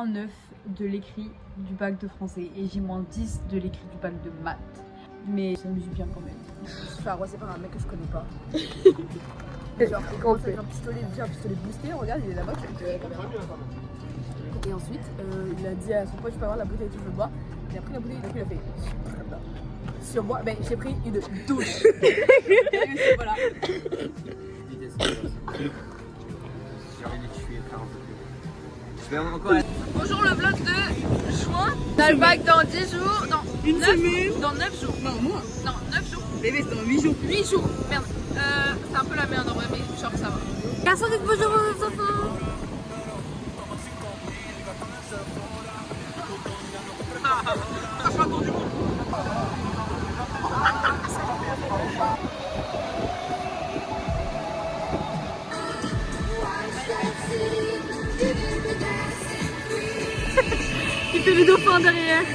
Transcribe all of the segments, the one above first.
-9 de l'écrit du bac de français et j'ai -10 de l'écrit du bac de maths. Mais ça m'amuse bien quand même. Je suis fait arroser par un mec que je connais pas. Genre, il commence avec un pistolet boosté, regarde, il est là-bas. Et ensuite, il a dit à son pote, je peux avoir la bouteille que je veux boire. Il a pris la bouteille, il a fait sur moi, ben j'ai pris une douche. Et voilà. Bonjour le vlog de juin. On a le bac dans 10 jours, dans une semaine, dans 9 jours. Non, moi. Non, 9 jours. Bébé, c'est dans 8 jours. 8 jours, merde. C'est un peu la merde en vrai, mais genre ça va. Garçon, dites bonjour aux enfants. Il fait le dauphin derrière.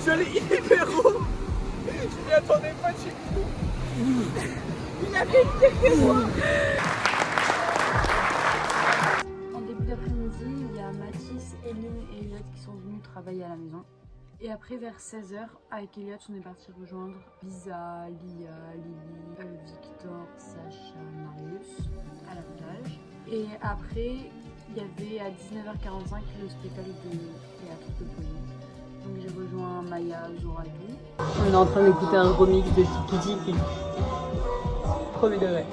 Je l'ai hyper haut. Je m'y attendais pas du tout. Il a fait hyper haut. En début d'après-midi, il y a Mathis, Eline et Elliot qui sont venus travailler à la maison. Et après, vers 16 h, avec Elliot, on est parti rejoindre Lisa, Lia, Lily, Victor, Sacha, Marius à la plage. Et après, il y avait à 19h45 le spectacle de théâtre de Pauline. Donc j'ai rejoint Maya, Zora et tout. On est en train d'écouter un remix de Tiki Tiki. Premier degré.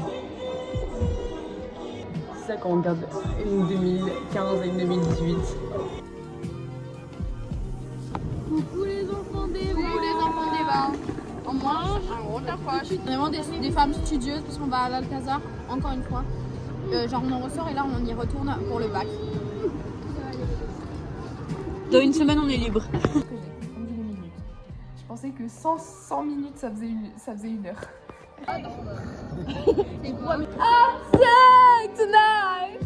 C'est ça quand on regarde une 2015 et une 2018. Coucou les enfants des bains. En mange, un gros tapoche. Vraiment des femmes studieuses parce qu'on va à l'Alcazar encore une fois. Genre on en ressort et là on y retourne pour le bac. Dans une semaine on est libre. Je pensais que 100 minutes ça faisait une heure. I'm sick tonight.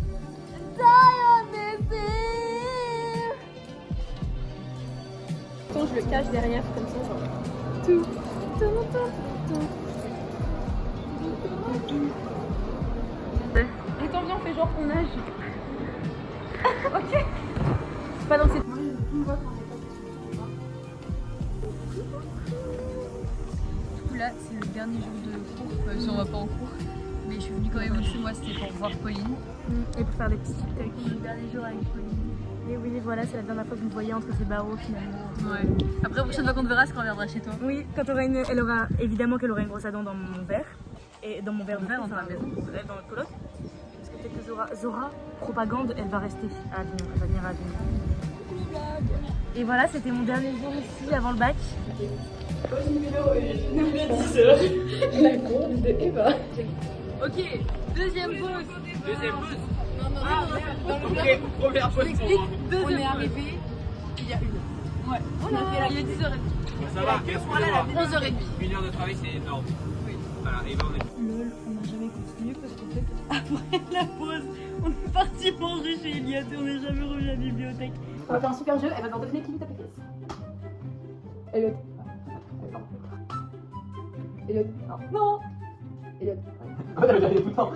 Attends, je le cache derrière comme ça, genre. Attends, viens, on fait genre qu'on nage. Ok. C'est pas dans cette. Du coup là c'est le dernier jour de cours, si on va pas en cours. Mais je suis venue quand même chez moi, c'était pour voir Pauline. Et pour faire des petits TikTok. Le dernier jour avec Pauline. Et oui, voilà, c'est la dernière fois que vous me voyez entre ces barreaux finalement. Ouais. Après la prochaine fois qu'on te verra, c'est quand on viendra chez toi. Oui, quand elle aura évidemment qu'elle aura une brosse à dents dans mon verre. Et dans mon verre de Verre thé, dans ta maison. dans le coloc. Parce que peut-être que Zora, propagande, elle va rester à Avignon. Elle va venir à Avignon. Et voilà, c'était mon dernier jour ici avant le bac. Ok, deuxième pause. Ok, première fois. On est arrivé il y a une heure. Ouais, on a fait là, il est 10h30. Ça va, excusez-moi. 11h30. Une heure de travail, c'est énorme. Oui. Voilà, et là on est. Lol, on n'a jamais continué parce qu'en fait, après la pause, on est parti manger chez Elliot et on n'est jamais revenu à la bibliothèque. On va faire un super jeu, elle va devoir deviner qui vit ta pièce. Elliot. Elliot. Non. Elliot. Ah, t'avais déjà tout le temps.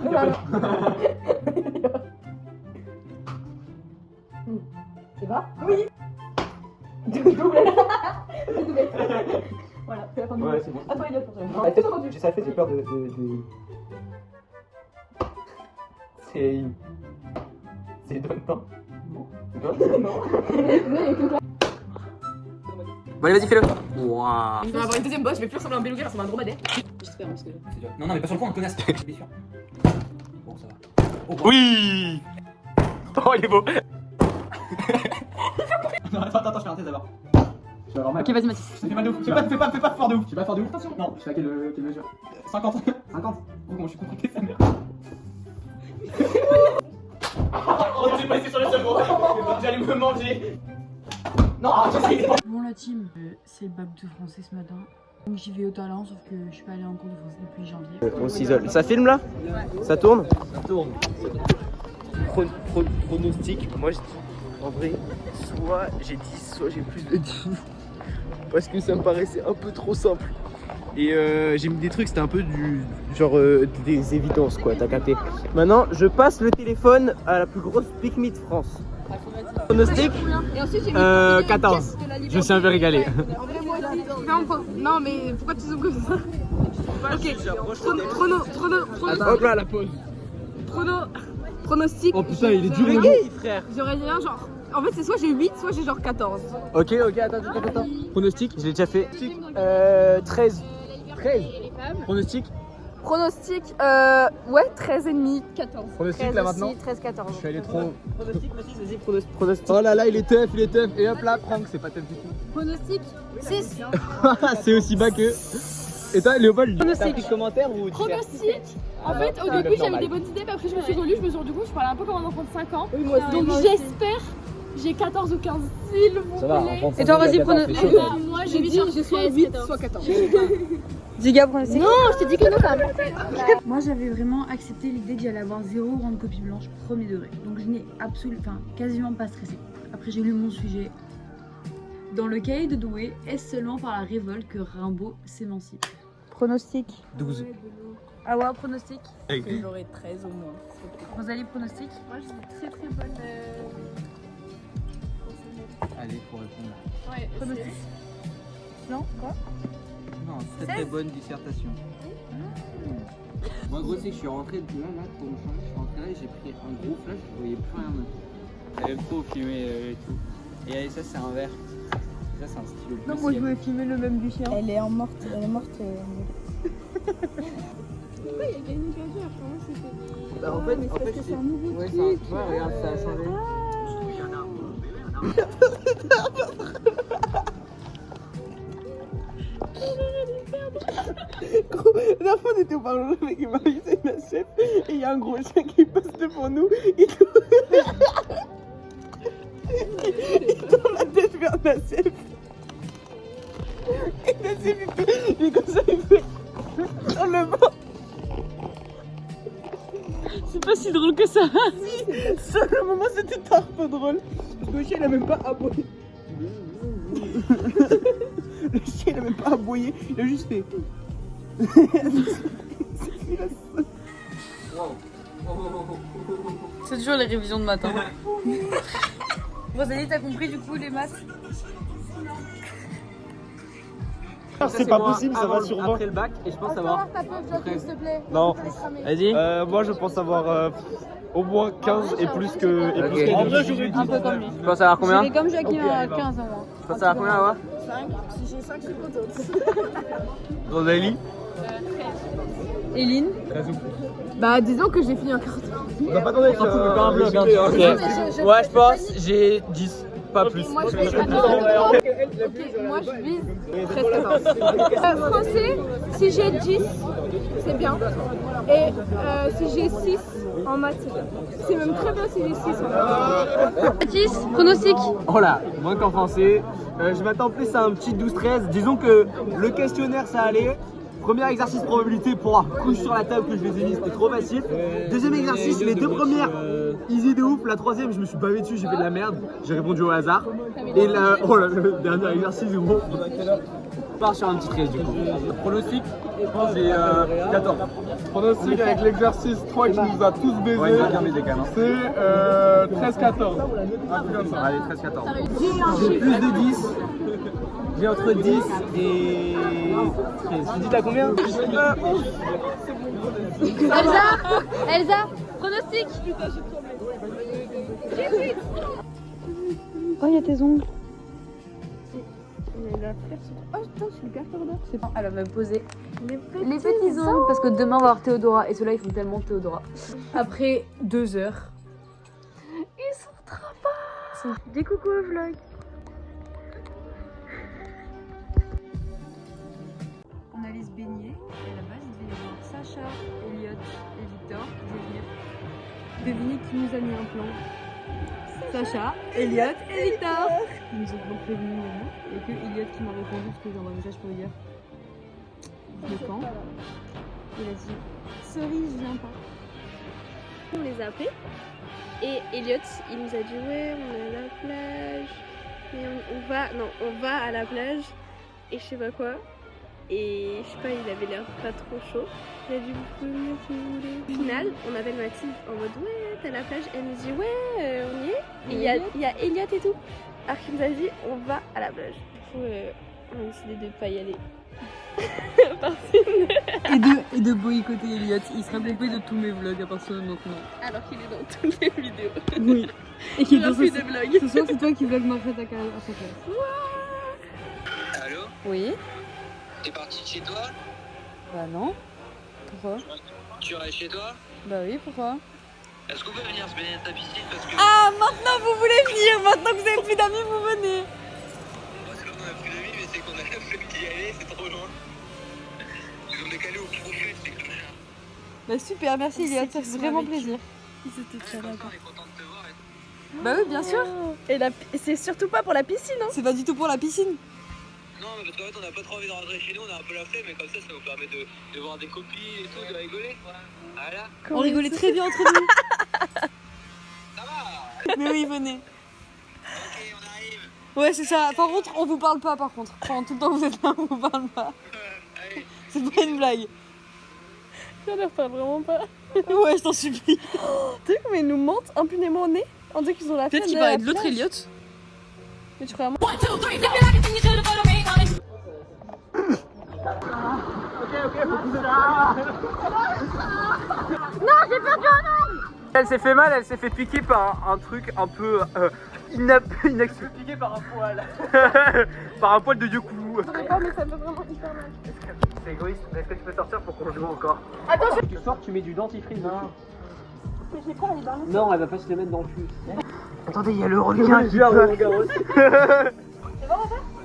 Eva. Oui. Double. Voilà, c'est la fin du jeu. Ouais, c'est bon. À toi, Elliot, pour ça. Ça fait, j'ai peur de. C'est. C'est Don, non? C'est Don? Non. Bon, allez, vas-y, fais-le! Wouah! Je vais avoir une deuxième bosse, je vais plus ressembler à un beluga, je ressemble à un dromadaire. J'espère parce que. Non, mais pas sur le fond, on connaisse. Bien sûr. Bon, ça va. Oh, oui! Oh, il est beau! Non, attends, je fais un test d'abord. Je vais avoir mal. Ok, vas-y Mathis. Ça fait mal de ouf. Fais pas fort de ouf. Tu fais pas fort de ouf. Attention. Non, je fais à quelle mesure? 50. 50. Oh, comment je suis compliqué, sa mère. Oh, j'ai passé sur le second. J'allais me manger. Non, j'essaie. Bon la team, c'est le bac de français ce matin. Donc j'y vais au talent, sauf que je suis pas allée en cours de français depuis janvier. On s'isole. Ça filme là? Ouais. Ça tourne? Ça tourne. Pronostic, moi je dis en vrai, soit j'ai 10, soit j'ai plus de 10. Parce que ça me paraissait un peu trop simple. Et j'ai mis des trucs, c'était un peu du genre des évidences quoi, t'as capté. Maintenant, je passe le téléphone à la plus grosse pick me de France. Pronostic Et ensuite, j'ai mis 14. Je suis un peu régalé. En vrai, moi aussi. Non, mais pourquoi tu zoomes comme ça? Ok. Hop là, la pause. Pronostic. Oh putain, il est dur le gay, frère. J'aurais dit un genre. En fait, c'est soit j'ai 8, soit j'ai genre 14. Ok, attends. Pronostic, je l'ai déjà fait. 13. 13. Pronostic. Pronostic, ouais, 13,5, 14. Pronostic là maintenant. 13, 14. Je suis allé trop. Pronostic, vas-y, pronostic. Oh là là, il est teuf. Et hop là, Franck, c'est pas teuf du tout. Pronostic, 6. C'est aussi bas que. Et toi, Léopold, Pronostic. t'as pris le commentaire ou tu Pronostic. En fait, au début, j'avais des bonnes idées, mais après, je me suis relue, je me suis rendu compte que je parlais un peu comme un enfant de 5 ans. Donc, j'espère. J'ai 14 ou 15, s'il vous plaît. Et toi, vas-y, pronostic. Moi, j'ai dit, j'ai soit 8, soit 14. Ziga, pronostic. Non, je t'ai dit que non, quand même. Moi, j'avais vraiment accepté l'idée d'y aller avoir 0 grande copie blanche, premier degré. Donc, je n'ai quasiment pas stressé. Après, j'ai lu mon sujet. Dans le cahier de Douai, est-ce seulement par la révolte que Rimbaud s'émancipe? Pronostic. 12. Ah ouais, pronostic. J'aurais 13 au moins. Rosalie, pronostic. Moi, j'ai une très bonne. Allez, pour répondre. Ouais, Pronostic. Non, quoi? Non, très bonne dissertation. Moi, en gros, c'est que je suis rentré de là, pour me changer. Je suis rentré là et j'ai pris un gros flash, je voyais plus rien. J'avais trop filmé et tout. Et ça, c'est un verre. Ça, c'est un stylo bleu. Non, moi je voulais filmer le même du chien. Elle est morte. Pourquoi il y a une occasion après moi c'était. Bah, en fait, c'est un nouveau ouais, truc. ouais, regarde, ça a changé. Gros, la fois on était au parlement avec Marie et ma chef et il y a un gros chien qui passe devant nous et il tourne la tête vers ma chef. Et la chef il est comme ça, il fait dans le banc. C'est pas si drôle que ça. Sur le moment c'était un peu drôle parce que le chien il a même pas aboyé. Le chien il a même pas aboyé, il a juste fait. C'est toujours les révisions de matin. Rosalie, t'as compris du coup les maths? C'est pas possible, ça va sur 20. Après le bac et je pense avoir. Ta peuf, Jacques, s'il te plaît. Non, Vas-y. moi je pense avoir au moins 15 et plus que. Et plus Ok. En vrai, j'aurais dit. Un peu comme lui. Tu penses avoir combien? Mais comme Joachim à 15 ans. Tu penses avoir combien, Awa? 5. Si j'ai 5, je suis contente. Rosalie. Eline? Bah, disons que j'ai fini en 40. On va pas attendre avec un bloc. Ouais, je pense, j'ai 10, pas plus. Moi, je vise. Moi, je vise 13-14. Français, si j'ai 10, c'est bien. Et si j'ai 6 en maths, c'est bien. C'est même très bien si j'ai 6 en maths. Mathis, pronostic. Oh là, moins qu'en français. Je m'attends plus à un petit 12-13. Disons que le questionnaire ça allait. Premier exercice probabilité, couche sur la table que je les ai mis, c'était trop facile. Deuxième exercice, les deux premières, easy de ouf. La troisième, je me suis bavé dessus, j'ai fait de la merde. J'ai répondu au hasard. Et le dernier exercice, gros. On part sur un petit 13 du coup. Pronostic, je pense que j'ai 14. Pronostic avec l'exercice 3 qui nous a tous baisés. Ouais, c'est 13-14. Allez, 13-14. J'ai plus de 10. J'ai entre 10 et 13. Tu dis t'as combien? Elsa, pronostic. Oh, il y a tes ongles. Oh putain, je suis hyper perdante. Elle va me poser les petits ongles parce que demain on va voir Théodora et ceux-là ils font tellement Théodora. Après 2 heures, ils sont trop forts. Dis coucou au vlog. On allait se baigner et à la base il devait y avoir Sacha, Elliot et Victor qui devaient venir. Devinez qui nous a mis un plan. Sacha, Elliot et Victor. Ils nous ont donc prévenus également. Il n'y a que Elliot qui m'a répondu parce que j'ai envoyé un message pour lui dire de quand. Il a dit sorry, je viens pas. On les a appelés. Et Elliot, il nous a dit ouais, on est à la plage, mais on va à la plage et je sais pas quoi. Et je sais pas, il avait l'air pas trop chaud. Il a dit vous pouvez venir si vous voulez. Au final, on appelle Mathilde en mode ouais, t'es à la plage. Elle nous dit ouais, on y est. Et il y a Elliot et tout. Alors qu'il nous a dit on va à la plage. Du coup, on a décidé de pas y aller. Et de boycotter Elliot. Il sera coupé de tous mes vlogs à partir de maintenant. Alors qu'il est dans toutes les vidéos. Oui. Et qu'il Il a pense plus aussi- de vlogs. Ce soir, c'est toi qui vlog Martha à sa place. Allô? Oui. T'es parti de chez toi? Bah non. Pourquoi? Tu restes chez toi? Bah oui, pourquoi? Est-ce qu'on peut venir se baigner dans ta piscine parce que... Ah, maintenant vous voulez venir. Maintenant que vous avez plus d'amis, vous venez. Parce qu'on a plus d'amis, mais c'est qu'on a la flemme d'y aller, c'est trop loin. Ils ont décalé au prophète, c'est comme ça. Bah super, merci Elliot. Ça fait vraiment plaisir. Ils étaient très On d'accord. est content de te voir et tout. Bah oui, bien sûr. Et c'est surtout pas pour la piscine, hein. C'est pas du tout pour la piscine. Non, mais parce qu'en fait, on n'a pas trop envie de rentrer chez nous, on a un peu la flemme, mais comme ça nous permet de voir des copines et tout, de rigoler. Voilà. On rigolait très bien entre nous. Ça va? Mais oui, venez. Ok, on arrive. Ouais, c'est ça. Par contre, on vous parle pas par contre. Pendant tout le temps que vous êtes là, on vous parle pas. Allez. C'est pas une blague. Ça leur parle vraiment pas. Ouais, je t'en supplie. Tu sais comment ils nous mentent impunément au nez. On dirait qu'ils ont la flemme. Peut-être qu'il d'aller à parlait la de l'autre plage. Elliot. Mais tu crois vraiment? Elle s'est fait mal, elle s'est fait piquer par un truc un peu inexpliqué. Piqué par un poil. Par un poil de Yoku. Ah, mais ça me fait vraiment hyper mal. C'est égoïste, mais est-ce que tu peux sortir pour qu'on joue encore? Tu sors, tu mets du dentifrice. Non. Mais j'ai pas envie d'en mettre. Non, elle va pas se le mettre dans le cul. Attendez, il y a le requin qui parle.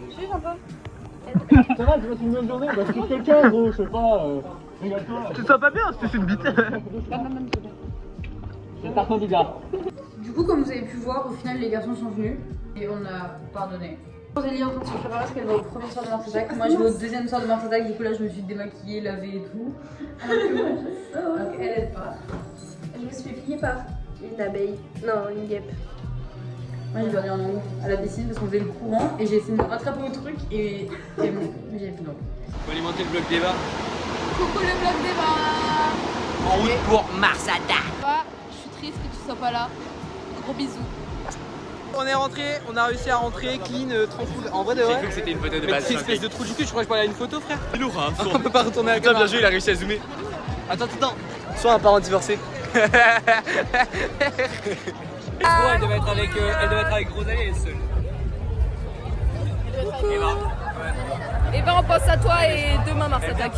Juste un peu. Ça va, tu passes une bonne journée, parce que quelqu'un, gros, je sais pas, regarde-toi. Tu te sens pas bien, c'est une bite. C'est un candidat. Du coup, comme vous avez pu voir, au final, les garçons sont venus et on a pardonné. Rosalie est en train de se préparer parce qu'elle va au premier soir de Mars Attack. Moi, je vais au deuxième soir de Mars Attack. Du coup, là, je me suis démaquillée, lavée et tout. Donc, elle aide pas. Je me suis fait piquer par une abeille. Non, une guêpe. Moi, j'ai perdu un ongle à la piscine parce qu'on faisait le courant et j'ai essayé de me rattraper au truc et j'ai plus d'ongle. Faut alimenter le bloc débat. Coucou le vlog débat. En route pour Mars Attack. Je suis triste que tu sois pas là. Gros bisous. On est rentré, on a réussi à rentrer, clean, tranquille. En vrai de vrai. J'ai cru que c'était une photo de Mais base. c'est une espèce de trou du cul, je crois que je peux aller à une photo, frère. C'est lourd, hein. On peut pas retourner à la Putain, caméra. bien joué, il a réussi à zoomer. Attends. Soit un parent divorcé. Elle devait être avec Rosalie, elle est seule. Et ben on pense à toi et demain Mars Attack.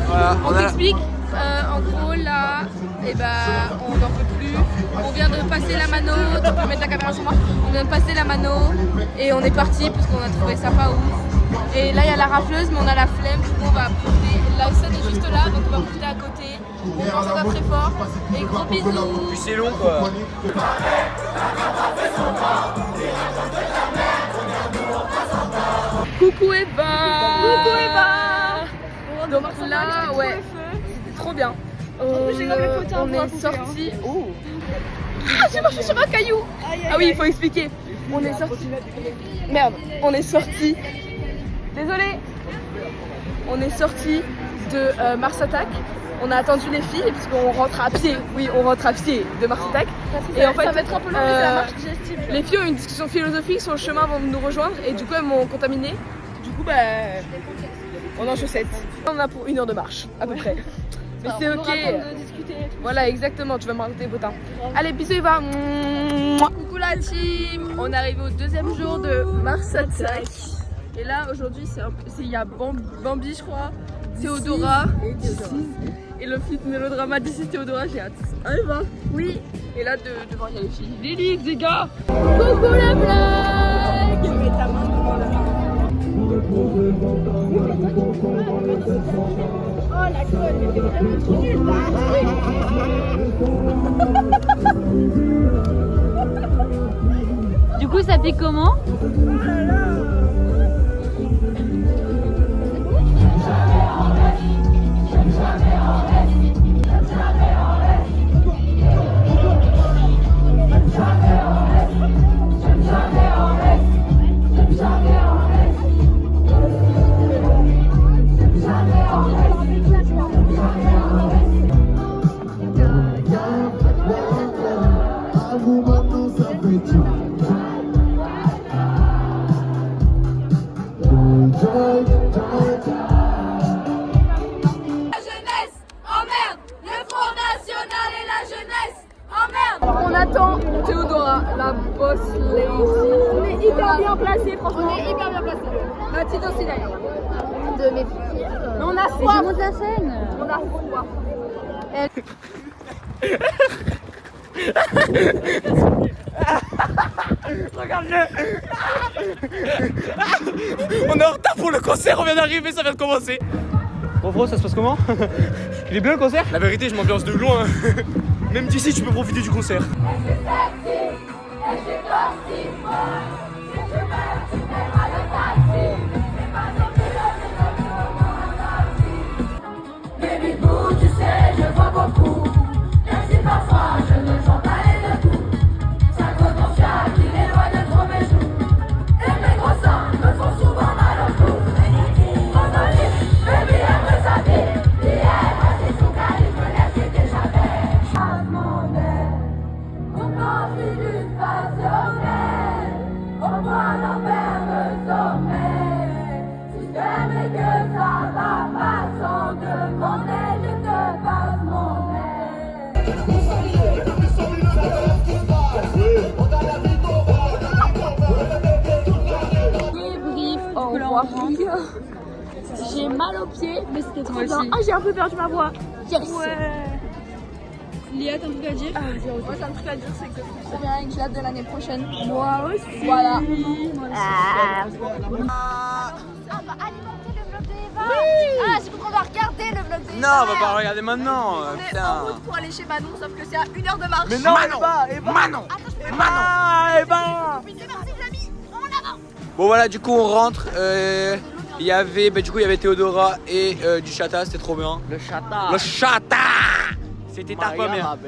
Voilà, On t'explique, en gros là, et ben on n'en peut plus. On vient de passer la mano, tu peux mettre la caméra sur moi. On vient de passer la mano et on est parti parce qu'on a trouvé ça pas ouf. Et là il y a la rafleuse mais on a la flemme, du coup on va profiter. La scène est juste là donc on va profiter à côté. On pense à toi très fort et gros bisous. Puis c'est long quoi. Coucou Eva. Coucou Eva. Donc là, ouais, c'était trop bien. On est sorti. Oh. Ah, j'ai marché sur un caillou. Ah oui, il faut expliquer. On est sorti. Merde, on est sorti. Désolé. On est sorti de Mars Attack. On a attendu les filles parce qu'on rentre à pied. Oui, on rentre à pied de Mars Attack. Et en fait, ça va être un peu long, mais c'est la marche digestive. Les filles ont une discussion philosophique sur le chemin avant de nous rejoindre et du coup elles m'ont contaminé. Du coup, on est en chaussettes. On a pour 1 heure de marche, à peu près. Mais c'est ok. Voilà, exactement, tu vas me raconter, potin. Allez, bisous, Eva. Coucou la team. On est arrivé au 2e jour de Mars Attack. Et là, aujourd'hui, il y a Bambi, je crois, Théodora et le feat mélodrama d'ici Théodora, j'ai hâte. Allez, va. Oui. Et là, devant, il y a les filles. Lily, les gars. Coucou la blague. Tu mets ta main devant la main. Oh la colle, mais t'es vraiment trop nulle. Du coup, ça pique comment? jeunesse emmerde, le Front National et la jeunesse emmerde. On attend Théodora, la boss lady. On est hyper bien placés, franchement. On est hyper bien placés. Mathilde aussi d'ailleurs. De mes filles. Mais on a soif. Monte la scène. On a soif. Regarde-le. On est en retard pour le concert, on vient d'arriver, ça vient de commencer. Bon bro, ça se passe comment? Il est bien le concert? La vérité, je m'ambiance de loin. Même d'ici, tu peux profiter du concert. J'ai mal aux pieds, mais c'était trop bien. Ah, j'ai un peu perdu ma voix. Yes. Léa, t'as un truc à dire? Moi, j'ai un truc à dire, c'est que c'est Trop bien, et que j'ai hâte de l'année prochaine. moi aussi. Voilà. On va alimenter le vlog de Eva. Ah, c'est parce qu'on va regarder le vlog de Eva. Non, on va pas le regarder maintenant. On est en route pour aller chez Manon, sauf que c'est à 1 heure de marche. Mais non, Manon. C'est parti, les amis. En avant. Bon voilà, du coup on rentre. Il y avait Théodora et du chata, c'était trop bien. Le chata. C'était ta première.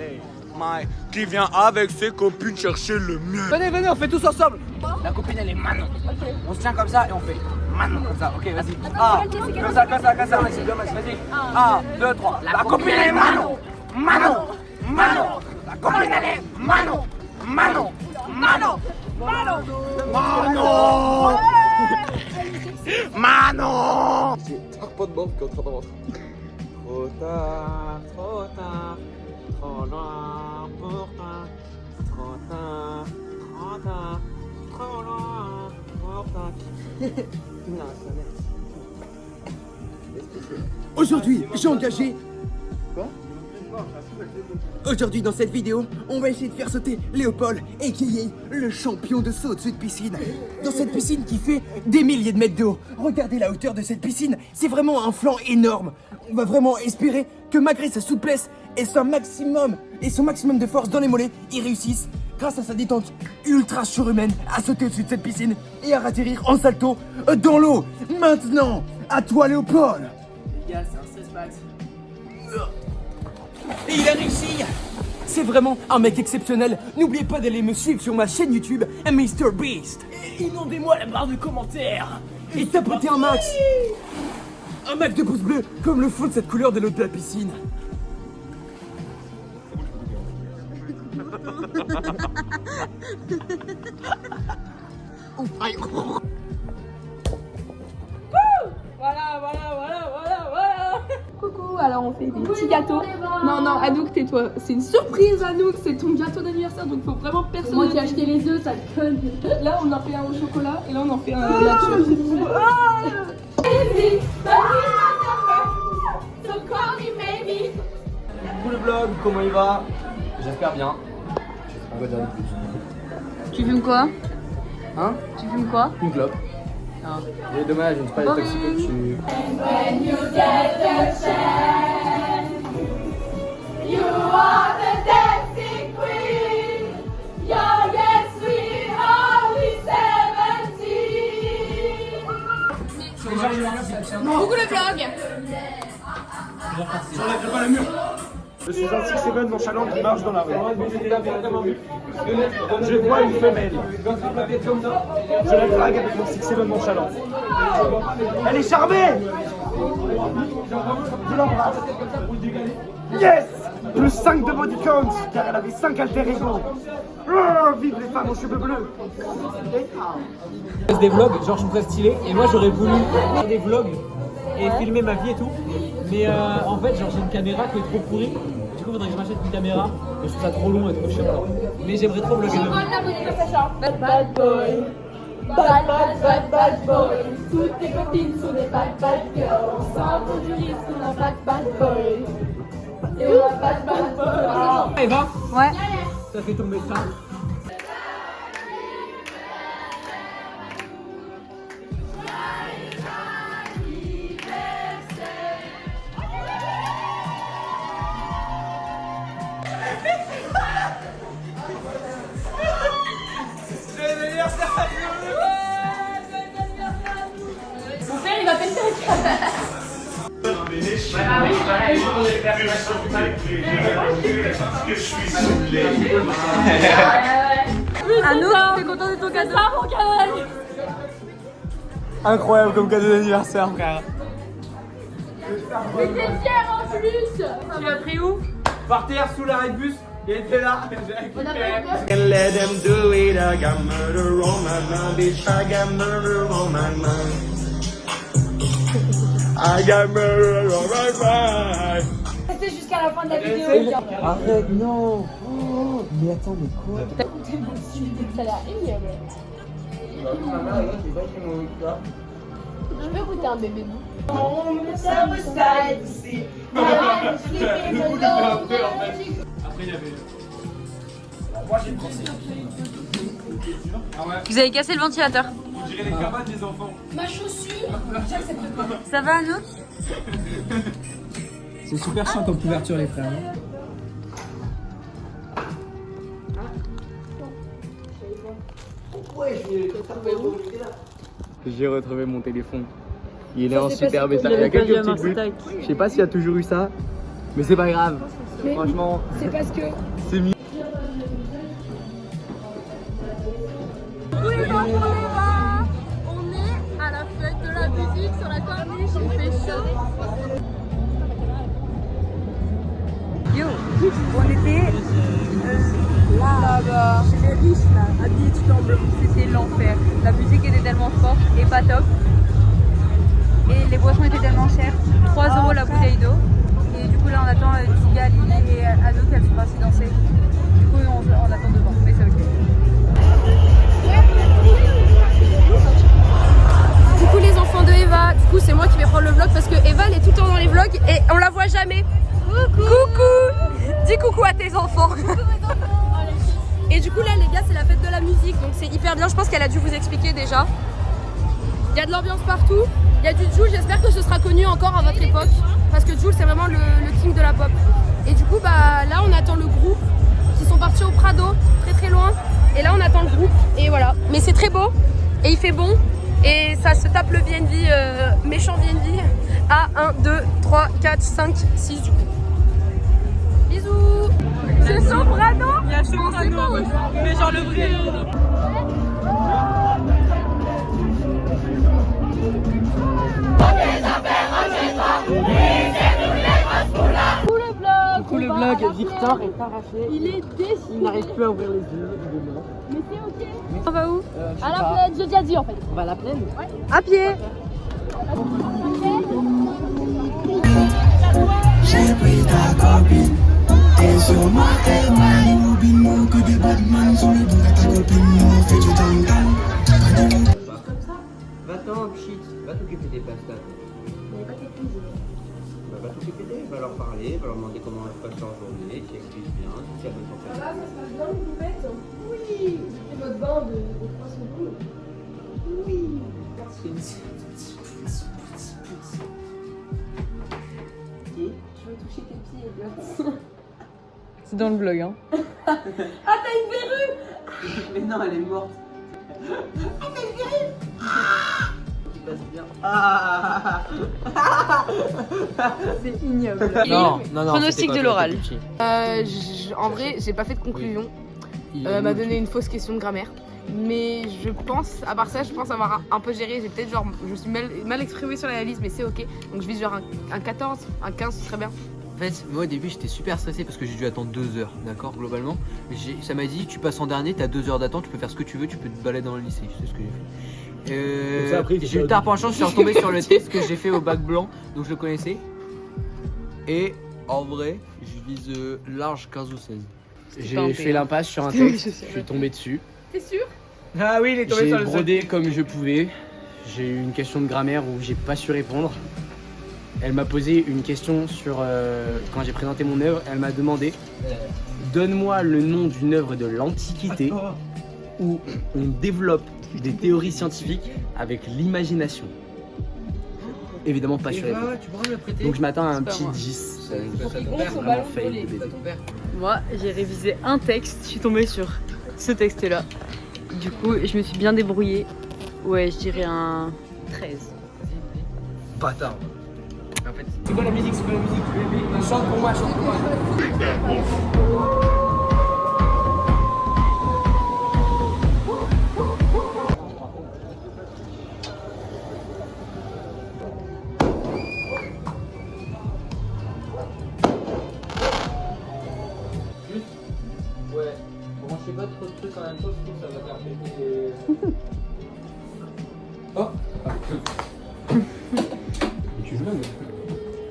Qui vient avec ses copines chercher le mien. Venez, on fait tous ensemble. La copine elle est Manon. Okay. On se tient comme ça et on fait Manon comme ça. Ok, vas-y. Comme ça, vas-y. 1, 2, 3. La copine elle est Manon. Manon. La copine elle est Manon. Manon. J'ai un pot de bande qui est en train de rentrer. Trop tard, trop loin pour toi. Trop loin pour toi. Non, ça merde. Aujourd'hui, j'ai engagé. Quoi? Aujourd'hui, dans cette vidéo, on va essayer de faire sauter Léopold, a.k.a. le champion de saut au-dessus de piscine. Dans cette piscine qui fait des milliers de mètres de haut. Regardez la hauteur de cette piscine, c'est vraiment un flanc énorme. On va vraiment espérer que malgré sa souplesse et son maximum de force dans les mollets, il réussisse, grâce à sa détente ultra surhumaine, à sauter au-dessus de cette piscine et à atterrir en salto dans l'eau. Maintenant, à toi Léopold. Les gars, c'est un 16 packs. Et il a réussi. C'est vraiment un mec exceptionnel. N'oubliez pas d'aller me suivre sur ma chaîne YouTube MrBeast. Et inondez-moi la barre de commentaires. Et tapotez un max. Un max de pouces bleus, comme le fond de cette couleur de l'eau de la piscine. Voilà. Coucou, alors on fait des petits gâteaux. Non, Anouk, tais-toi. C'est une surprise, Anouk. C'est ton gâteau d'anniversaire, donc faut vraiment personne. Moi qui ai acheté les œufs, ça te conne. Là, on en fait un au chocolat et là, on en fait un à la Coucou le vlog, comment il va? J'espère bien. Je sais pas quoi dire de plus. Tu fumes quoi? Hein? Tu fumes quoi? Une clope. Ah. Et dommage, je ne suis pas les toxiques dessus. Coucou le vlog. Je suis un 6-7 nonchalant qui marche dans la rue. Je vois une femelle. Je la drague avec mon 6-7 nonchalant. Elle est charmée. Je l'embrasse. Yes! Plus 5 de body count, car elle avait 5 alter ego. Oh, vive les femmes aux cheveux bleus. Des vlogs, genre je me ferais stylé, et moi j'aurais voulu faire des vlogs et filmer ma vie et tout. Mais en fait, genre j'ai une caméra qui est trop pourrie. Du coup, il faudrait que je m'achète une caméra, mais je trouve ça trop long et trop chiant. Mais j'aimerais trop vlogger de Bad boy. Bad boy. Toutes tes copines sont des bad girls. Sans avoir du risque, on a bad boy. Et on a bad boy. Eva, Ouais. ça fait tomber ça. Mon père, il va péter Anouk, t'es content de ton cadeau? ça, mon cadeau. Incroyable comme cadeau d'anniversaire, frère. Mais t'es fier en plus. Tu l'as pris où? Par terre sous l'arrêt de bus, il était là. On a pas eu peur. Can't let them do it, I got murder on my mind, bitch, I got murder on my mind. I got murder on my mind. Restez jusqu'à la fin de la vidéo. Arrête, non. Oh, mais attends, mais quoi? Ça a l'air ignoble. Je peux goûter un bébé bout. Vous avez cassé le ventilateur. On dirait les cabanes des enfants. Ma chaussure, j'accepte pas. Ça va, Anouk? C'est super chiant comme couverture, les frères. J'ai retrouvé mon téléphone. Il est en superbe état. Il y a quelques petites buts. Je sais pas s'il y a toujours eu ça, mais c'est pas grave. Franchement, C'est parce que c'est mieux. Tous les enfants Eva, on est à la fête de la musique sur la corniche, il fait chaud. Yo, on était là-bas, chez les riches là, habillés tout en bleu. C'était l'enfer. La musique était tellement forte et pas top. Et les boissons étaient tellement chères. 3 € la bouteille d'eau. Et du coup là on attend Tiga, Lily et Anouk, elles sont parties danser. Du coup on attend devant, mais c'est ok. du coup les enfants de Eva, du coup c'est moi qui vais prendre le vlog parce que Eva elle est tout le temps dans les vlogs et on la voit jamais. Coucou. Dis coucou à tes enfants. Et du coup là les gars c'est la fête de la musique donc c'est hyper bien, je pense qu'elle a dû vous expliquer déjà. Il y a de l'ambiance partout, il y a du Jul, j'espère que ce sera connu encore à votre époque parce que Jul c'est vraiment le king de la pop. Et du coup bah là on attend le groupe qui sont partis au Prado, très très loin. Et là on attend le groupe et voilà. Mais c'est très beau et il fait bon et ça se tape le VNV, méchant VNV à 1, 2, 3, 4, 5, 6 du coup. Bisous. C'est Soprano. Il y a Soprano, mais genre le vrai. Du coup, le vlog, Victor est arraché. Il est déçu. Il n'arrive plus à ouvrir les yeux. Mais c'est ok. On va où? À la plaine, j'ai déjà dit en fait. On va à la plaine. À pied. J'ai pris ta copine. Et sur moi, t'es mal. Mobile, que des badman sur le dos de ta copine. On fait du tangan. Va-t'en, pchit, va t'occuper des pastas. Va t'occuper d'elles, va leur parler, va leur demander comment elles passent leur journée, qui expliquent bien, si elles veulent t'en faire. Ça se passe bien les poupettes? Oui. C'est votre bain de 3 secondes. Oui. Je veux toucher tes pieds, Elliot. C'est dans le vlog hein. Ah t'as une verrue. Mais non, elle est morte. Ah t'as une verrue. Qui passe bien. C'est ignoble. Non, non, non. Pronostic de l'oral. En vrai, j'ai pas fait de conclusion. M'a donné une fausse question de grammaire. Mais je pense, à part ça, je pense avoir un peu géré. J'ai peut-être genre, je suis mal exprimée sur l'analyse, mais c'est ok. Donc je vise genre un 14, un 15, ce serait bien. En fait, moi au début j'étais super stressé parce que j'ai dû attendre 2 heures, d'accord, globalement. Ça m'a dit, tu passes en dernier, t'as 2 heures d'attente, tu peux faire ce que tu veux, tu peux te balader dans le lycée. C'est ce que j'ai fait. J'ai eu tard par chance, je suis retombé sur le test que j'ai fait au bac blanc, donc je le connaissais. Et en vrai, je vise large 15 ou 16. J'ai fait l'impasse sur un texte, je suis tombé dessus. T'es sûr? Ah oui, il est tombé sur le J'ai brodé comme je pouvais. J'ai eu une question de grammaire où j'ai pas su répondre. Elle m'a posé une question sur quand j'ai présenté mon œuvre. Elle m'a demandé donne-moi le nom d'une œuvre de l'Antiquité où on développe des théories scientifiques avec l'imagination. Évidemment pas sur les points. Donc je m'attends à un petit 10. Vraiment fail de bébé. Moi, j'ai révisé un texte, je suis tombée sur ce texte-là. Du coup, je me suis bien débrouillée. Ouais, je dirais un 13. Bâtard. En fait, c'est quoi la musique? C'est quoi la musique? Chante pour moi, chante pour moi. Ouais, branchez pas trop de trucs en même temps, sinon ça va faire péter. Oh! Tu veux,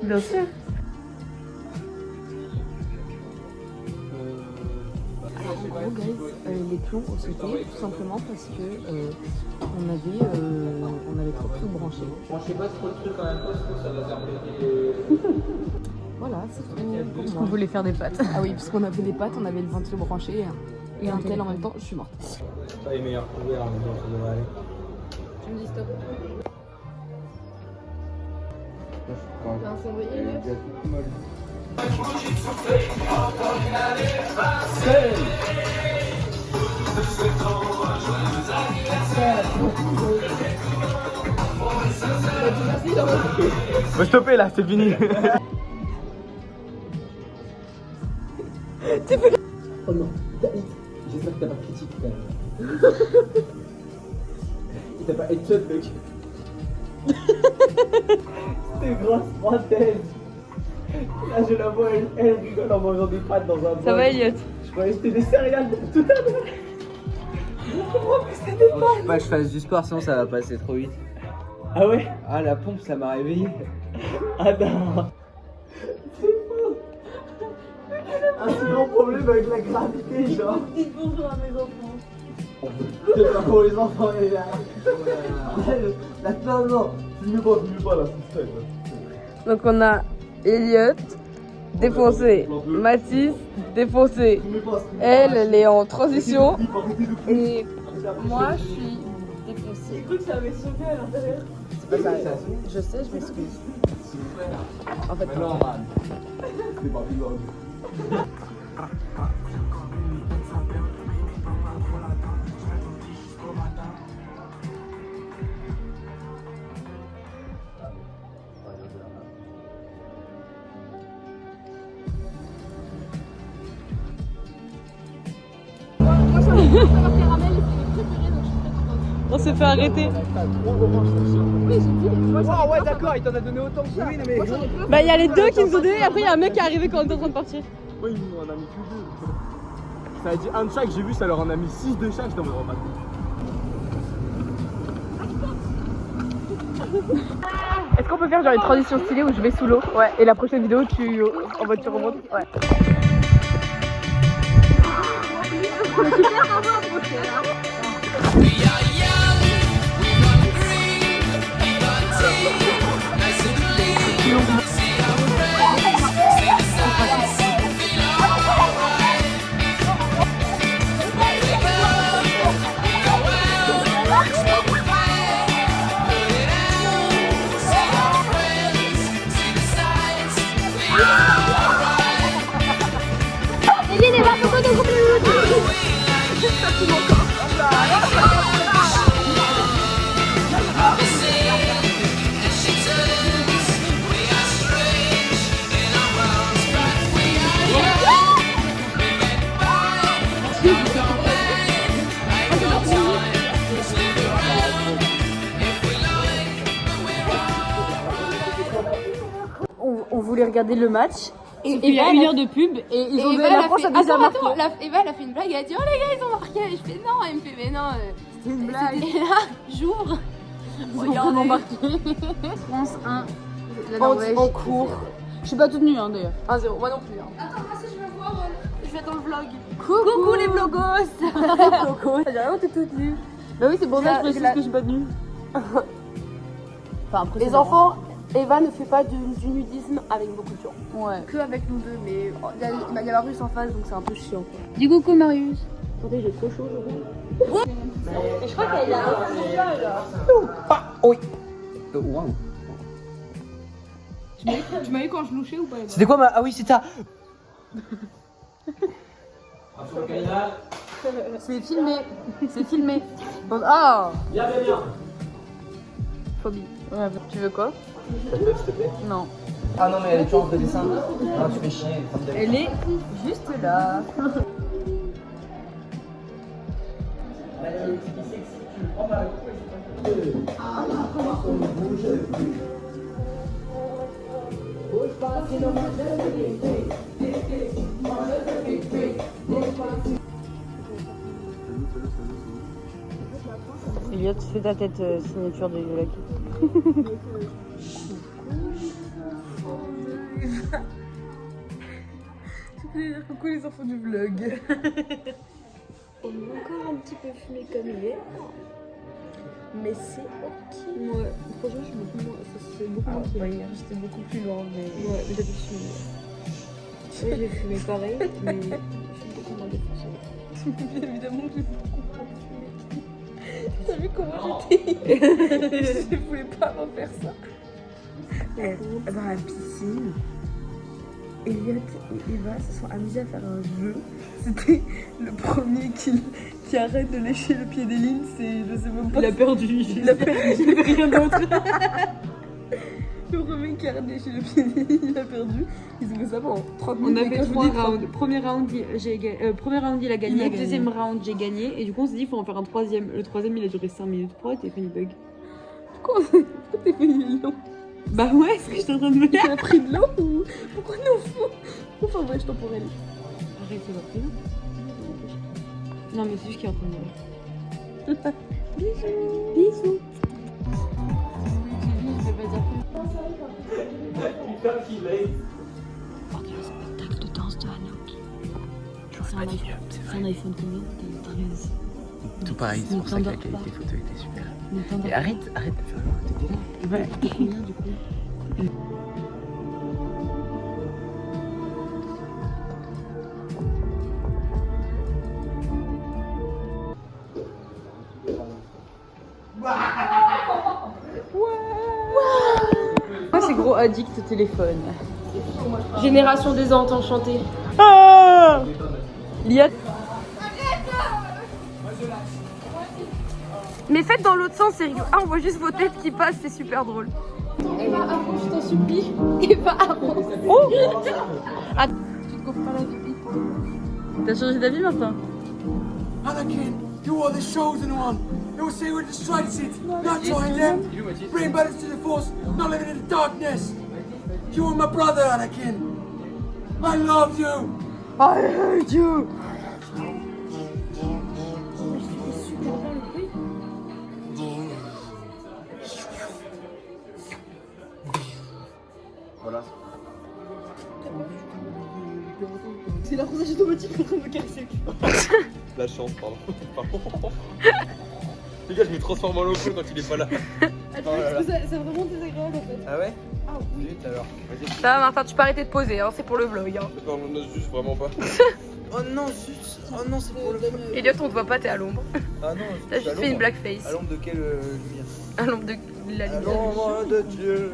Bien sûr. Alors en gros, guys, les plombs ont sauté tout simplement parce que on avait trop de trucs branchés. Branchez pas trop de trucs en même temps, sinon ça va faire péter. Voilà, c'est tout. Parce qu'on voulait faire des pâtes. Ah oui, parce qu'on a fait des pâtes, on avait le ventilo branché et un tel en même temps, je suis morte. Pas les meilleurs couverts, mais bon, ça devrait aller. Tu me dis stop. T'as un cendrier, Faut stopper là, c'est fini. Oh non, j'espère que t'as pas critique quand même. T'as pas headshot, mec. C'était grosse prothèse. Là, je la vois, elle rigole en mangeant des pâtes dans un bol. Ça va, Elliot? Je croyais que c'était des céréales tout à l'heure. Je comprends que c'était des pâtes. Faut pas que je fasse du sport, sinon ça va passer trop vite. Ah ouais? Ah, la pompe, ça m'a réveillé. Ah non. C'est faux. Un si grand problème avec la gravité, genre. Dites bonjour à mes enfants. C'est pas pour les enfants, les gars. Non, filmez pas là, c'est ça. Donc on a Elliot défoncé, Mathis défoncé. Elle est en transition. Et moi, je suis défoncée. J'ai cru que ça avait sauté à l'intérieur. C'est pas ça, je sais, je m'excuse. En fait, non, man. C'est pas bizarre. on s'est fait arrêter. Oh ouais, d'accord, il t'en a donné autant que ça. Oui, non, mais Bah, il y a les deux qui nous ont donné, et après, il y a un mec qui est arrivé quand on était en train de partir. oui, ils nous en a mis que 2. Ça a dit un de chaque, j'ai vu, ça leur en a mis 6 de chaque. Je t'en me rends pas compte. Est-ce qu'on peut faire genre une transition stylée où je vais sous l'eau? Ouais. Et la prochaine vidéo, en voiture remonte? Ouais. On voulait regarder le match il y a 1 heure de pub et ils ont donné la France à bizarre. Attends, Eva elle a fait une blague, elle a dit oh les gars ils ont marqué. Je fais non, elle me fait mais non. C'est une blague. Et là, j'ouvre. Ils ont vraiment marqué. France 1, la Norvège. En cours. Je suis pas toute nue d'ailleurs. 1-0, moi non plus. Hein. Attends, moi si je veux voir, je vais être dans le vlog. Coucou les vlogos. J'ai vraiment t'es toute nue. Bah oui, c'est pour ça que je précise que je suis pas nue. Enfin, après, Les enfants, Eva ne fait pas du nudisme avec beaucoup de gens. Ouais. Que avec nous deux, mais il y a la russe en face donc c'est un peu chiant. Quoi. Dis coucou Marius. Attendez, j'ai trop chaud aujourd'hui. Et je crois qu'il y a un là. Oui. Waouh. Tu m'as eu quand je louchais ou pas? C'était quoi ma. Ah oui, c'est ça. C'est filmé. C'est filmé. Ah. Bien, bien, bien. Phobie. Ouais, tu veux quoi? Ta meuf, s'il te plaît. Non. Ah non, mais elle est toujours en de dessin. Non, tu fais chier. Elle est juste là. Elliot, fais ta tête signature de vlog. Je voulais dire coucou les enfants du vlog. On est encore un petit peu fumé comme il est. Mais c'est ok. Ouais, franchement, je suis beaucoup moins. C'est beaucoup moins qu'il y a hier. J'étais beaucoup plus loin, mais. Ouais, mais t'as pu fumer. Oui, j'ai fumé pareil, mais je suis beaucoup moins défoncée. Évidemment que j'ai beaucoup moins fumé. T'as vu comment j'étais? Je voulais pas m'en faire ça. Dans la piscine, Elliot et Eva se sont amusés à faire un jeu. C'était le premier qui arrête de lécher le pied d'Eline, c'est je sais même pas. Il a perdu. Il a perdu, rien d'autre. Le premier qui arrête de lécher le pied d'Eline, il a perdu. Ils ont fait ça pendant 30 minutes. On a fait 3 rounds. Premier round, il a gagné. Deuxième round, j'ai gagné. Et du coup, on s'est dit qu'il faut en faire un troisième. Le troisième, il a duré 5 minutes. Pourquoi t'es fait une bug? Pourquoi t'es fait une long? Bah ouais, est-ce que j'étais en train de me Tu as pris de l'eau ou pourquoi nous fous? Enfin bref, je temporelle. Arrête, c'est pas pris là. Non, mais c'est juste qu'il est en train de mourir. Bisous. Je vais pas dire plus. Regarde, spectacle de danse de Anouk. C'est un iPhone combien? 13. Tout pareil, c'est pour ça que la qualité photo était super. Et arrête de faire le Ouais. Combien du coup? Moi c'est gros addict au téléphone. Génération des Antes chanter. Ah Liat. Mais faites dans l'autre sens, c'est rigolo. Ah, on voit juste vos têtes qui passent, c'est super drôle. Eva, avance, je t'en supplie. Eva, avance. Oh Tu te coupes pas la vie. T'as changé d'avis maintenant? Anakin, you are the chosen one. You say we're destroying it, not join them. Bring balance to the force, not living in the darkness. You are my brother, Anakin. I love you. I hate you. Voilà. C'est la rosage automatique en train de me caresser le cul. La chance, pardon. Les gars, je me transforme en loco quand il est pas là. C'est vraiment désagréable en fait. Ah ouais? Ah oui. Vite alors. Vas-y. Ça va Martin, tu peux arrêter de poser, hein, c'est pour le vlog. Hein. Non, non, juste vraiment pas. Oh non, juste. Oh non, c'est pour le. Elliot, on te voit pas, t'es à l'ombre. Ah non, T'as juste fait une blackface. À l'ombre de quelle lumière? À l'ombre de la À lumière. l'ombre de Dieu.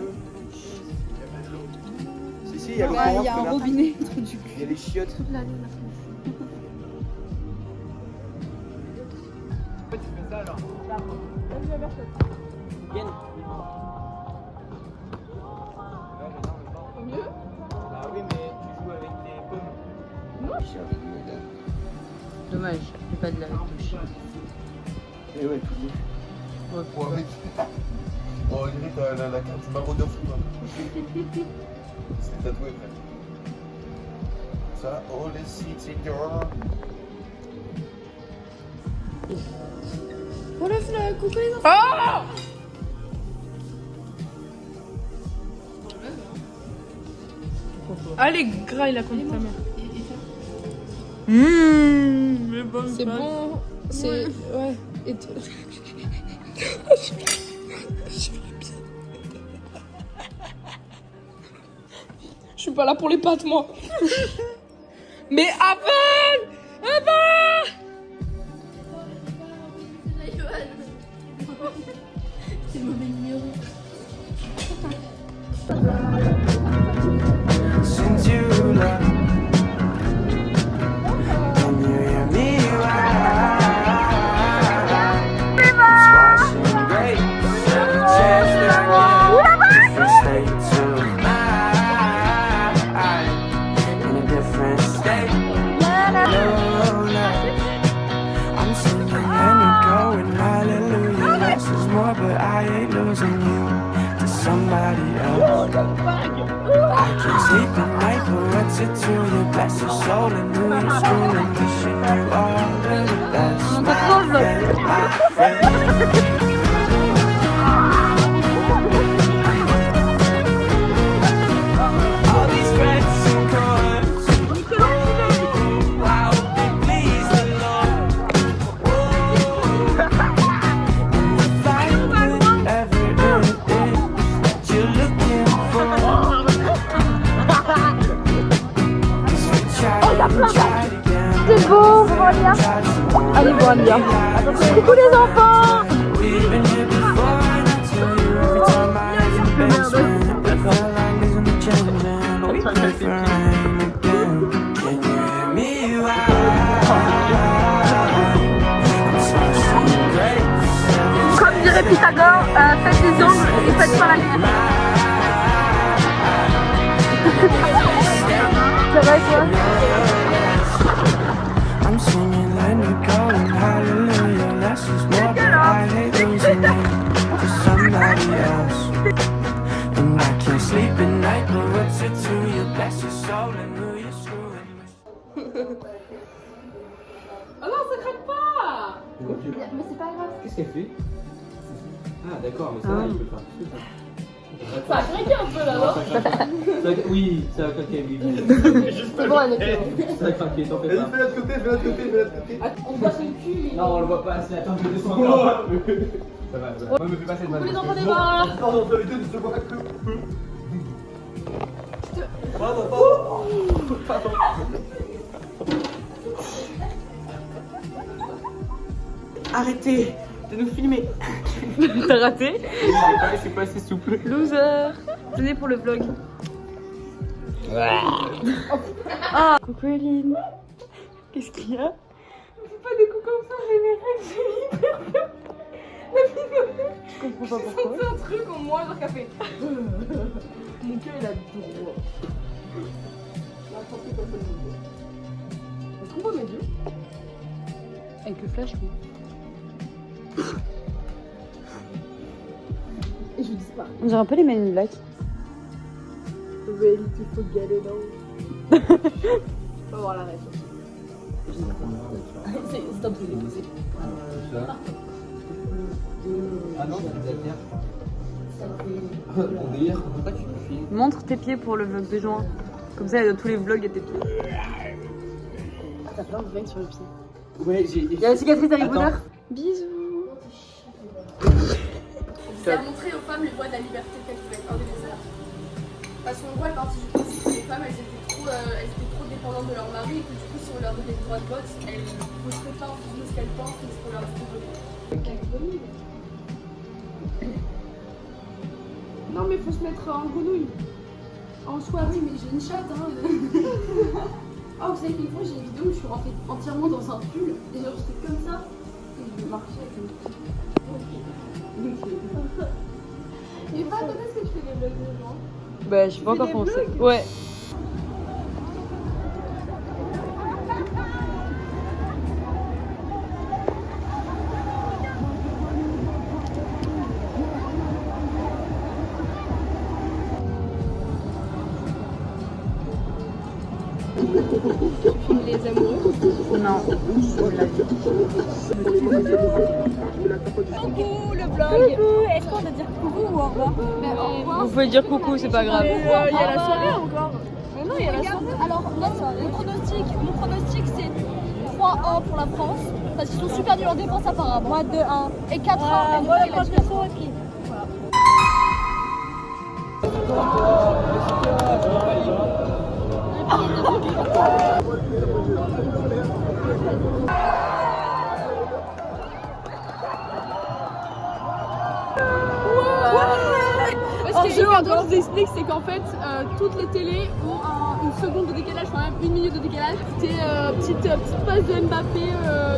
Si, il y a le Il y a un robinet entre du cul. Il y a les chiottes. Tu fais ça alors. Gagne. Mieux? Ah oui, mais tu joues avec tes pommes. Non, je suis avec mes gars. Dommage, j'ai pas de la touche. Et ouais, tout dit. Ouais, mec. Oh, on dirait que la carte maraudeur foot. C'est tatoué, frère. Pour le vlog, coucou les enfants. Allez, gras, il a contre ta mère. C'est bon. C'est. Ouais. Et toi. Je suis pas là pour les pattes, moi. Mais avale! Avale! C'est le mauvais numéro. Since you left, can you hear me Squashing grapes, every chance that I get, different state to mine, in a different state. I'm singing and you're going hallelujah. Less is more, but I ain't losing you to somebody else. I can't sleep at night, but what's it to you? Bless your soul and who you're screwing. Wishing you all the best, my friend. All these friends and cons, I hope they please the Lord. And you find whatever it is that you're looking for. C'est beau, Volia. Allez, Volia. Coucou les enfants. Comme dirait Pythagore, faites des ongles et faites pas la lumière. Ça va et toi? I'm singing, let me go, and hallelujah. Less is more, but I hate losing you to somebody else. And I can't sleep at night, but what's it to you? Bless your soul and who you're screwing. Oh non, ça craque pas. Mais c'est pas grave. Qu'est-ce qu'elle fait? Ah d'accord, mais ça va, il peut faire plus que ça. Ça a craqué un peu là, non? Oui, ça a craqué, oui. C'est bon, Annette. Ça a craqué, t'en fais pas. Fais l'autre côté, fais l'autre côté, fais l'autre côté. On voit son cul, mais. Non, on le voit pas assez. Attends, je descends encore un peu. Ça va, ça va. Moi, me fais pas cette Coucou les enfants des bars. bars. Pardon, entre les deux, ne se voit que peu. Pardon. Arrêtez de nous filmer. T'as raté? C'est pas assez souple. Loser. Venez pour le vlog. Ah. Coucou Eline. Qu'est-ce qu'il y a? On fait pas des coups comme ça, j'ai mes règles, j'ai hyper peur. Je comprends pas pourquoi. C'est un truc en moi, genre café. Mon cœur il a droit. Est-ce qu'on voit mes yeux? Avec le flash, oui. Et je disparais. On dirait un peu les Men in Black. Reality faut galer là. Faut avoir la rêve. Stop, c'est déposé. Ah non, c'est la terre, je crois. Ton délire, pourquoi tu me filmes? Montre tes pieds pour le vlog de juin. Comme ça, dans tous les vlogs, il y a tes pieds. T'as plein de veines sur le pied. Ouais, j'ai. Il y a la cicatrice d'Harry Potter. Bisous. C'est à montrer aux femmes les voies de la liberté qu'elles pouvaient être indépendantes. Parce qu'en gros, elle partit du principe que les femmes, elles étaient trop dépendantes de leur mari et que du coup, si on leur donnait le droit de vote, elles ne voteraient pas en fonction de ce qu'elles pensent, mais ce qu'on leur dit de voter. Non, mais faut se mettre en grenouille. En soirée, mais j'ai une chatte, hein. Ah, vous savez qu'une fois, j'ai une vidéo où je suis rentrée entièrement dans un pull et genre j'étais comme ça et je marchais avec une petite. Et pas quand est-ce que tu fais des vlogs de gens? Bah, je sais pas encore pensé. Ouais. filmes les amoureux. Non, on l'a dit. Coucou le vlog. Coucou, est-ce qu'on doit dire coucou ou au revoir? Vous pouvez dire coucou, c'est pas grave. Il y a la soirée encore. Mais non, il y a la soirée. Alors, mon pronostic c'est 3-1 pour la France. Parce qu'ils sont super nuls en défense apparemment. Moi 2-1 et 4-1. Moi je pense que c'est OK. Ce qui est hyper drôle, je vous explique, c'est qu'en fait, toutes les télés ont une seconde de décalage, enfin même une minute de décalage. C'était petite passe de Mbappé,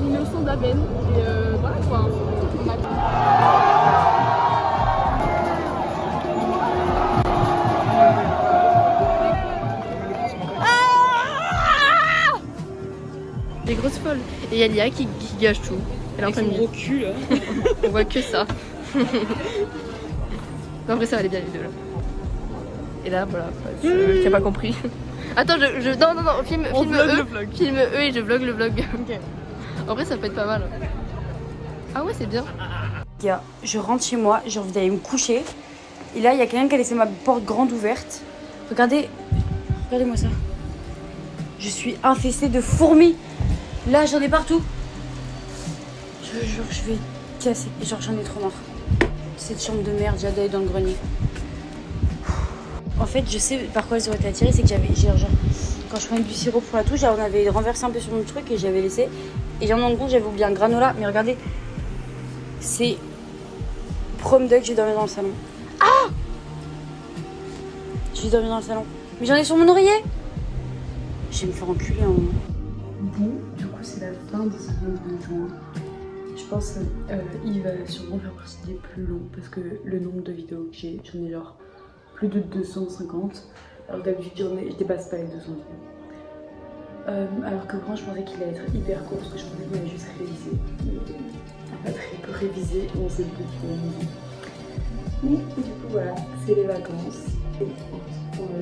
numéro 100 d'Aven. Et voilà quoi. On a... Des grosses folles. Et il y a Lia qui gâche tout. Elle est en train de gros cul là. On voit que ça. En vrai ça va aller bien les deux là. Et là voilà, qui a pas compris. Attends, non, filme eux et je vlog le vlog. Okay. En vrai ça peut être pas mal. Ah ouais c'est bien. Je rentre chez moi, j'ai envie d'aller me coucher. Et là il y a quelqu'un qui a laissé ma porte grande ouverte. Regardez-moi ça. Je suis infestée de fourmis. Là j'en ai partout. Je vais casser. Genre j'en ai trop marre. Cette chambre de merde, j'ai d'aller dans le grenier. En fait je sais par quoi elles auraient été attirées, c'est que quand je prenais du sirop pour la touche, on avait renversé un peu sur mon truc et j'avais laissé. Et en même temps j'avais oublié un granola, mais regardez, c'est prom duck, j'ai dormi dans le salon. Ah! J'ai dormi dans le salon. Mais j'en ai sur mon oreiller. Je vais me faire enculer un moment. Bon, du coup c'est la fin de ce vlog de juin. Je pense qu'il va sûrement faire partie des plus longs parce que le nombre de vidéos que j'ai, j'en ai genre plus de 250. Alors d'habitude je dépasse pas les 200 vidéos. Alors que moi je pensais qu'il allait être hyper court parce que je pensais qu'il allait juste réviser. Mais il n'a pas très peu révisé, on s'est beaucoup révisé. Mais du coup voilà, c'est les vacances. Et on va